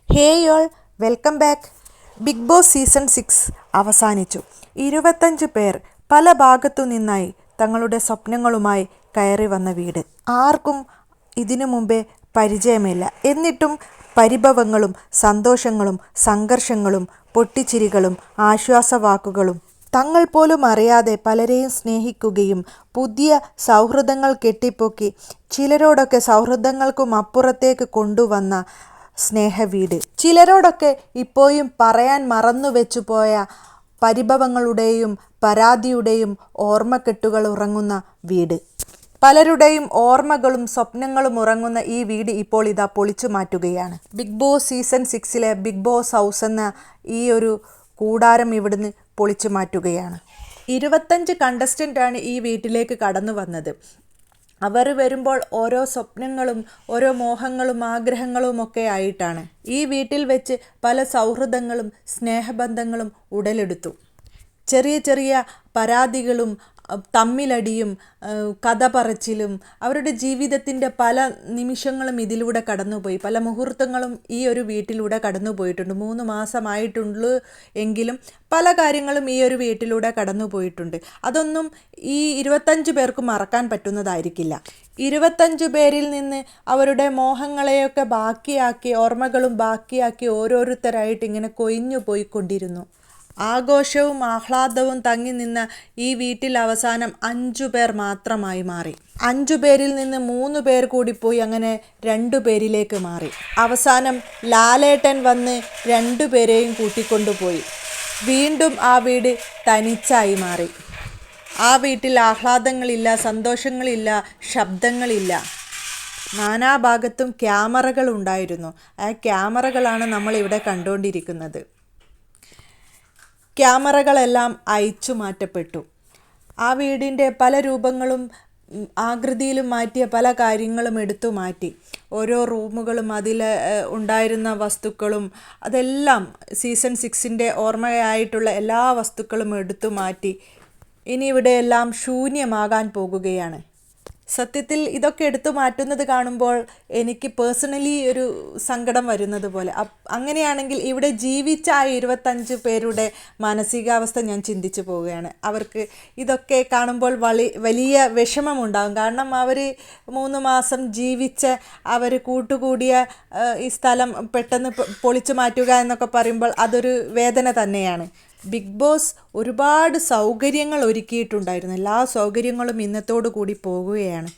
Hey all, welcome back. Bigg Boss season 6 അവസാനിച്ചു. 25 പേർ പല ഭാഗത്തു നിന്നായി തങ്ങളുടെ സ്വപ്നങ്ങളുമായി കയറി വന്ന വീട്. ആർക്കും ഇതിനു മുമ്പേ പരിചയമില്ല. എന്നിട്ടും പരിഭവങ്ങളും സന്തോഷങ്ങളും സംഘർഷങ്ങളും പൊട്ടിച്ചിരികളും ആശ്വാസവാക്കുകളും തങ്ങൾ പോലും അറിയാതെ പലരെയും സ്നേഹിക്കുകയും പുതിയ സൗഹൃദങ്ങൾ കെട്ടിപ്പൊക്കി ചിലരോടൊക്കെ സൗഹൃദങ്ങൾക്കും അപ്പുറത്തേക്ക് കൊണ്ടുവന്ന സ്നേഹവീട്. ചിലരോടൊക്കെ ഇപ്പോഴും പറയാൻ മറന്നുവെച്ചു പോയ പരിഭവങ്ങളുടെയും പരാതിയുടെയും ഓർമ്മക്കെട്ടുകൾ ഉറങ്ങുന്ന വീട്. പലരുടെയും ഓർമ്മകളും സ്വപ്നങ്ങളും ഉറങ്ങുന്ന ഈ വീട് ഇപ്പോൾ ഇതാ പൊളിച്ചു മാറ്റുകയാണ്. Bigg Boss season 6 Bigg Boss house എന്ന ഈ ഒരു കൂടാരം ഇവിടുന്ന് പൊളിച്ചു മാറ്റുകയാണ്. 25 കണ്ടസ്റ്റൻ്റാണ് ഈ വീട്ടിലേക്ക് കടന്നു വന്നത്. അവർ വരുമ്പോൾ ഓരോ സ്വപ്നങ്ങളും ഓരോ മോഹങ്ങളും ആഗ്രഹങ്ങളും ഒക്കെ ആയിട്ടാണ്. ഈ വീട്ടിൽ വെച്ച് പല സൗഹൃദങ്ങളും സ്നേഹബന്ധങ്ങളും ഉടലെടുത്തു. ചെറിയ ചെറിയ പരാതികളും തമ്മിലടിയും കഥ പറച്ചിലും അവരുടെ ജീവിതത്തിൻ്റെ പല നിമിഷങ്ങളും ഇതിലൂടെ കടന്നുപോയി. പല മുഹൂർത്തങ്ങളും ഈ ഒരു വീട്ടിലൂടെ കടന്നുപോയിട്ടുണ്ട്. 3 മാസമായിട്ടുള്ളൂ എങ്കിലും പല കാര്യങ്ങളും ഈ ഒരു വീട്ടിലൂടെ കടന്നുപോയിട്ടുണ്ട്. അതൊന്നും ഈ 25 പേർക്ക് മറക്കാൻ പറ്റുന്നതായിരിക്കില്ല. 25 പേരിൽ നിന്ന് അവരുടെ മോഹങ്ങളെയൊക്കെ ബാക്കിയാക്കി ഓർമ്മകളും ബാക്കിയാക്കി ഓരോരുത്തരായിട്ട് ഇങ്ങനെ കൊഴിഞ്ഞു പോയിക്കൊണ്ടിരുന്നു. ആഘോഷവും ആഹ്ലാദവും തങ്ങി നിന്ന ഈ വീട്ടിൽ അവസാനം 5 പേർ മാത്രമായി മാറി. 5 പേരിൽ നിന്ന് 3 പേർ കൂടി പോയി അങ്ങനെ 2 പേരിലേക്ക് മാറി. അവസാനം ലാലേട്ടൻ വന്ന് 2 പേരെയും കൂട്ടിക്കൊണ്ടുപോയി. വീണ്ടും ആ വീട് തനിച്ചായി മാറി. ആ വീട്ടിൽ ആഹ്ലാദങ്ങളില്ല, സന്തോഷങ്ങളില്ല, ശബ്ദങ്ങളില്ല. നാനാഭാഗത്തും ക്യാമറകൾ ഉണ്ടായിരുന്നു. ആ ക്യാമറകളാണ് നമ്മളിവിടെ കണ്ടുകൊണ്ടിരിക്കുന്നത്. ക്യാമറകളെല്ലാം അയച്ചു മാറ്റപ്പെട്ടു. ആ വീടിൻ്റെ പല രൂപങ്ങളും ആകൃതിയിലും മാറ്റിയ പല കാര്യങ്ങളും എടുത്തു മാറ്റി. ഓരോ റൂമുകളും അതിൽ ഉണ്ടായിരുന്ന വസ്തുക്കളും അതെല്ലാം സീസൺ 6 ഓർമ്മയായിട്ടുള്ള എല്ലാ വസ്തുക്കളും എടുത്തു മാറ്റി. ഇനി ഇവിടെയെല്ലാം ശൂന്യമാകാൻ പോകുകയാണ്. സത്യത്തിൽ ഇതൊക്കെ എടുത്തു മാറ്റുന്നത് കാണുമ്പോൾ എനിക്ക് പേഴ്സണലി ഒരു സങ്കടം വരുന്നത് പോലെ. അങ്ങനെയാണെങ്കിൽ ഇവിടെ ജീവിച്ച ആ 25 പേരുടെ മാനസികാവസ്ഥ ഞാൻ ചിന്തിച്ചു പോവുകയാണ്. അവർക്ക് ഇതൊക്കെ കാണുമ്പോൾ വലിയ വിഷമമുണ്ടാകും. കാരണം അവർ 3 മാസം ജീവിച്ച അവർ കൂട്ടുകൂടിയ ഈ സ്ഥലം പെട്ടെന്ന് പൊളിച്ചു മാറ്റുക എന്നൊക്കെ പറയുമ്പോൾ അതൊരു വേദന തന്നെയാണ്. ബിഗ് ബോസ് ഒരുപാട് സൗകര്യങ്ങൾ ഒരുക്കിയിട്ടുണ്ടായിരുന്നു. എല്ലാ സൗകര്യങ്ങളും ഇന്നത്തോടു കൂടി പോകുകയാണ്.